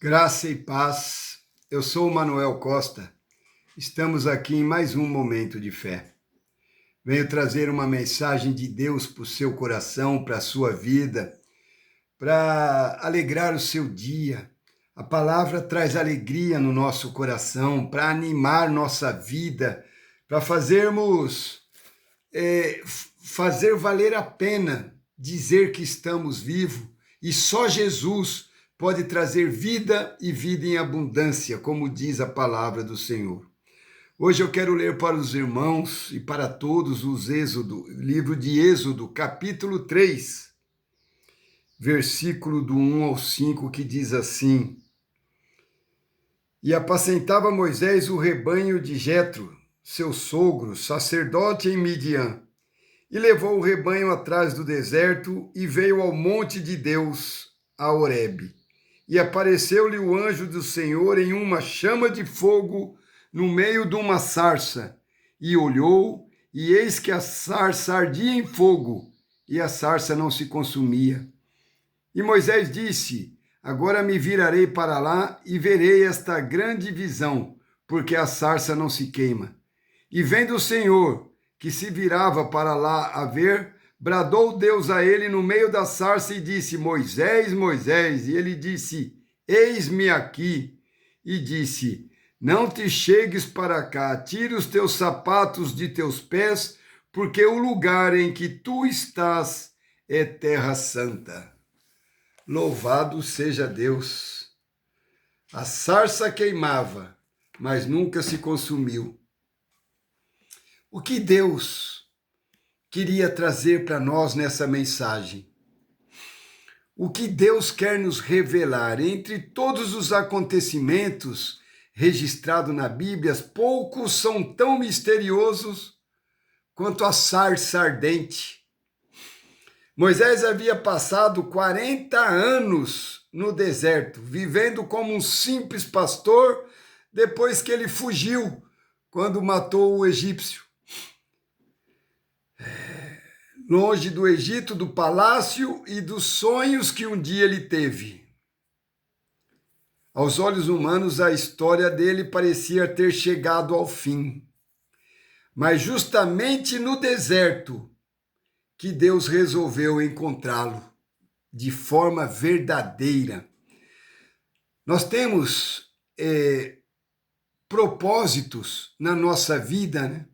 Graça e paz, eu sou o Manuel Costa, estamos aqui em mais um momento de fé. Venho trazer uma mensagem de Deus para o seu coração, para a sua vida, para alegrar o seu dia. A palavra traz alegria no nosso coração, para animar nossa vida, para fazer valer a pena dizer que estamos vivos e só Jesus pode trazer vida e vida em abundância, como diz a palavra do Senhor. Hoje eu quero ler para os irmãos e para todos livro de Êxodo, capítulo 3, versículo do 1 ao 5, que diz assim: E apacentava Moisés o rebanho de Jetro, seu sogro, sacerdote em Midian, e levou o rebanho atrás do deserto e veio ao monte de Deus, a Horebe. E apareceu-lhe o anjo do Senhor em uma chama de fogo no meio de uma sarça. E olhou, e eis que a sarça ardia em fogo, e a sarça não se consumia. E Moisés disse: Agora me virarei para lá e verei esta grande visão, porque a sarça não se queima. E vendo o Senhor, que se virava para lá a ver, bradou Deus a ele no meio da sarça e disse: Moisés, Moisés. E ele disse: Eis-me aqui. E disse: Não te chegues para cá, tira os teus sapatos de teus pés, porque o lugar em que tu estás é terra santa. Louvado seja Deus. A sarça queimava, mas nunca se consumiu. O que Deus queria trazer para nós nessa mensagem? O que Deus quer nos revelar? Entre todos os acontecimentos registrados na Bíblia, poucos são tão misteriosos quanto a sarça ardente. Moisés havia passado 40 anos no deserto, vivendo como um simples pastor, depois que ele fugiu, quando matou o egípcio. Longe do Egito, do palácio e dos sonhos que um dia ele teve. Aos olhos humanos, a história dele parecia ter chegado ao fim. Mas justamente no deserto que Deus resolveu encontrá-lo de forma verdadeira. Nós temos propósitos na nossa vida, né?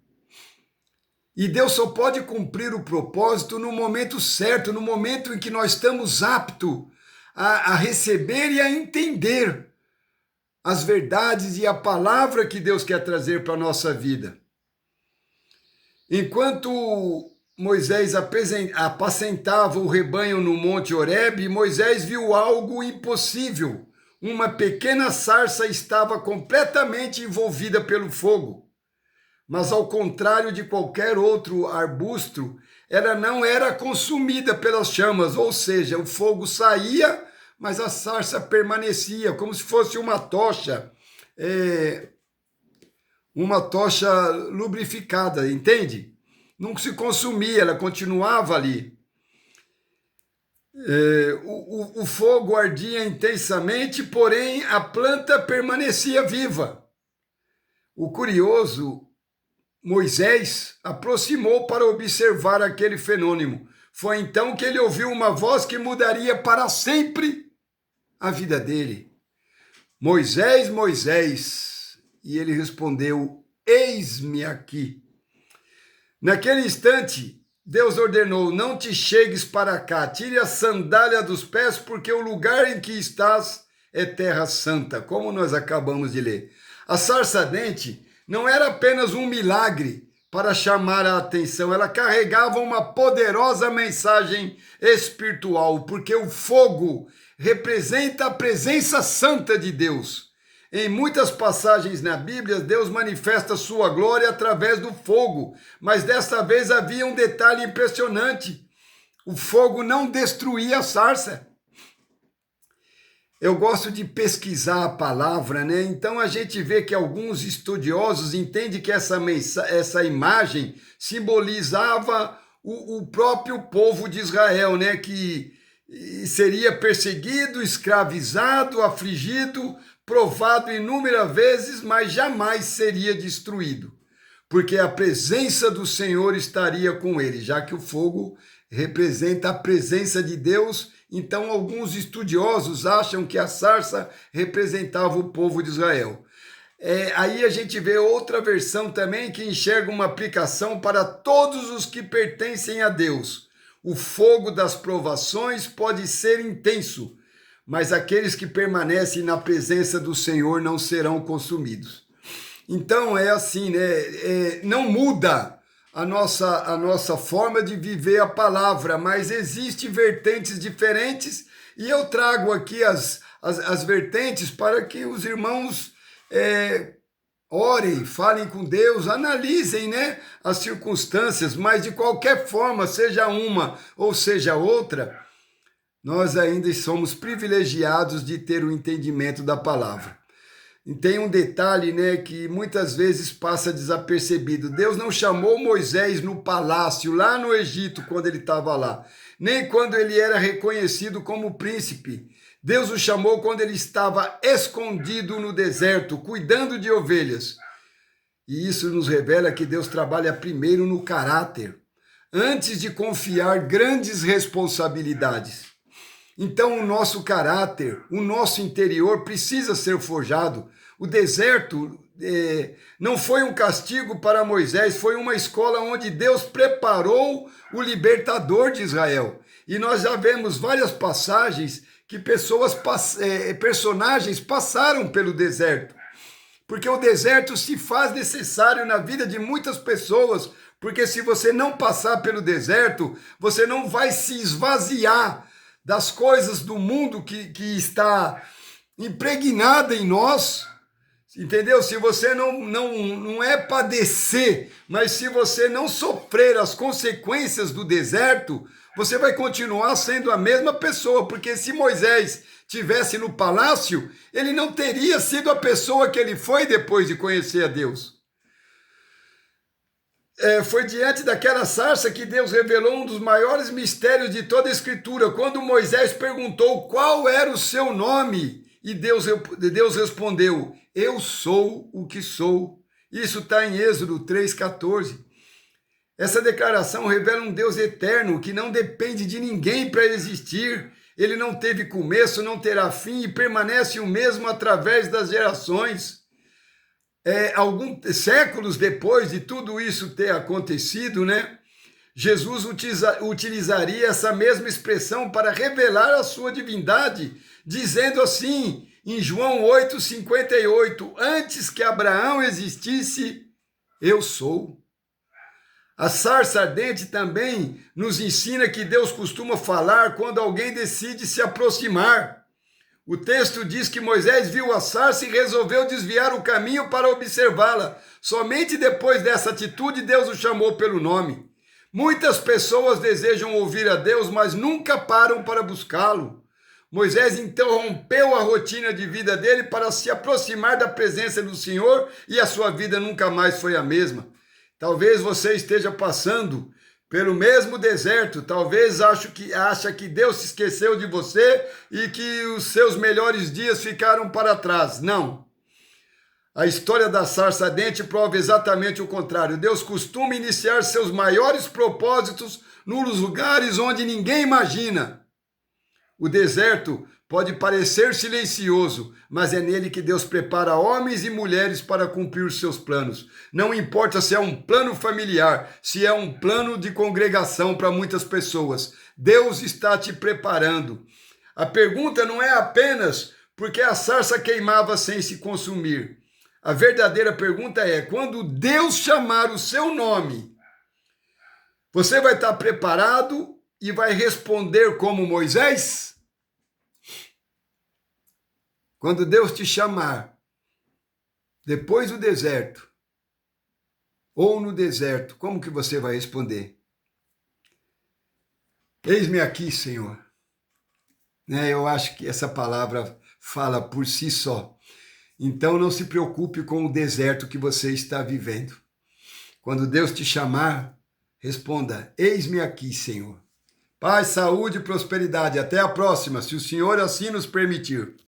E Deus só pode cumprir o propósito no momento certo, no momento em que nós estamos aptos a receber e a entender as verdades e a palavra que Deus quer trazer para a nossa vida. Enquanto Moisés apacentava o rebanho no Monte Horebe, Moisés viu algo impossível. Uma pequena sarça estava completamente envolvida pelo fogo. Mas ao contrário de qualquer outro arbusto, ela não era consumida pelas chamas, ou seja, o fogo saía, mas a sarça permanecia, como se fosse uma tocha lubrificada, entende? Não se consumia, ela continuava ali. O fogo ardia intensamente, porém a planta permanecia viva. O curioso, Moisés aproximou para observar aquele fenômeno. Foi então que ele ouviu uma voz que mudaria para sempre a vida dele. Moisés, Moisés. E ele respondeu: Eis-me aqui. Naquele instante, Deus ordenou: Não te chegues para cá, tire a sandália dos pés, porque o lugar em que estás é terra santa, como nós acabamos de ler. A sarça ardente não era apenas um milagre para chamar a atenção, ela carregava uma poderosa mensagem espiritual, porque o fogo representa a presença santa de Deus. Em muitas passagens na Bíblia, Deus manifesta sua glória através do fogo, mas desta vez havia um detalhe impressionante: o fogo não destruía a sarça. Eu gosto de pesquisar a palavra, né? Então a gente vê que alguns estudiosos entendem que essa imagem simbolizava o próprio povo de Israel, né? Que e seria perseguido, escravizado, afligido, provado inúmeras vezes, mas jamais seria destruído, porque a presença do Senhor estaria com ele, já que o fogo representa a presença de Deus. Então, alguns estudiosos acham que a sarça representava o povo de Israel. Aí a gente vê outra versão também que enxerga uma aplicação para todos os que pertencem a Deus. O fogo das provações pode ser intenso, mas aqueles que permanecem na presença do Senhor não serão consumidos. Então é assim, né? Não muda a nossa forma de viver a palavra, mas existem vertentes diferentes e eu trago aqui as vertentes para que os irmãos orem, falem com Deus, analisem, né, as circunstâncias, mas de qualquer forma, seja uma ou seja outra, nós ainda somos privilegiados de ter o entendimento da palavra. E tem um detalhe, né, que muitas vezes passa desapercebido. Deus não chamou Moisés no palácio, lá no Egito, quando ele estava lá, nem quando ele era reconhecido como príncipe. Deus o chamou quando ele estava escondido no deserto, cuidando de ovelhas. E isso nos revela que Deus trabalha primeiro no caráter, antes de confiar grandes responsabilidades. Então, o nosso caráter, o nosso interior precisa ser forjado. O deserto não foi um castigo para Moisés, foi uma escola onde Deus preparou o libertador de Israel. E nós já vemos várias passagens que personagens passaram pelo deserto. Porque o deserto se faz necessário na vida de muitas pessoas, porque se você não passar pelo deserto, você não vai se esvaziar das coisas do mundo que está impregnada em nós, entendeu? Se você não é padecer, mas se você não sofrer as consequências do deserto, você vai continuar sendo a mesma pessoa, porque se Moisés tivesse no palácio, ele não teria sido a pessoa que ele foi depois de conhecer a Deus. Foi diante daquela sarça que Deus revelou um dos maiores mistérios de toda a Escritura, quando Moisés perguntou qual era o seu nome, e Deus respondeu, eu sou o que sou. Isso está em Êxodo 3,14. Essa declaração revela um Deus eterno que não depende de ninguém para existir. Ele não teve começo, não terá fim e permanece o mesmo através das gerações. Alguns séculos depois de tudo isso ter acontecido, né? Jesus utilizaria essa mesma expressão para revelar a sua divindade, dizendo assim, em João 8,58, antes que Abraão existisse, eu sou. A sarça ardente também nos ensina que Deus costuma falar quando alguém decide se aproximar. O texto diz que Moisés viu a sarça e resolveu desviar o caminho para observá-la. Somente depois dessa atitude, Deus o chamou pelo nome. Muitas pessoas desejam ouvir a Deus, mas nunca param para buscá-lo. Moisés então rompeu a rotina de vida dele para se aproximar da presença do Senhor e a sua vida nunca mais foi a mesma. Talvez você esteja passando pelo mesmo deserto, talvez acha que Deus se esqueceu de você e que os seus melhores dias ficaram para trás. Não. A história da sarça ardente prova exatamente o contrário. Deus costuma iniciar seus maiores propósitos nos lugares onde ninguém imagina. O deserto pode parecer silencioso, mas é nele que Deus prepara homens e mulheres para cumprir os seus planos. Não importa se é um plano familiar, se é um plano de congregação para muitas pessoas. Deus está te preparando. A pergunta não é apenas porque a sarça queimava sem se consumir. A verdadeira pergunta é, quando Deus chamar o seu nome, você vai estar preparado e vai responder como Moisés? Quando Deus te chamar, depois do deserto, ou no deserto, como que você vai responder? Eis-me aqui, Senhor. Eu acho que essa palavra fala por si só. Então não se preocupe com o deserto que você está vivendo. Quando Deus te chamar, responda, eis-me aqui, Senhor. Paz, saúde e prosperidade. Até a próxima, se o Senhor assim nos permitir.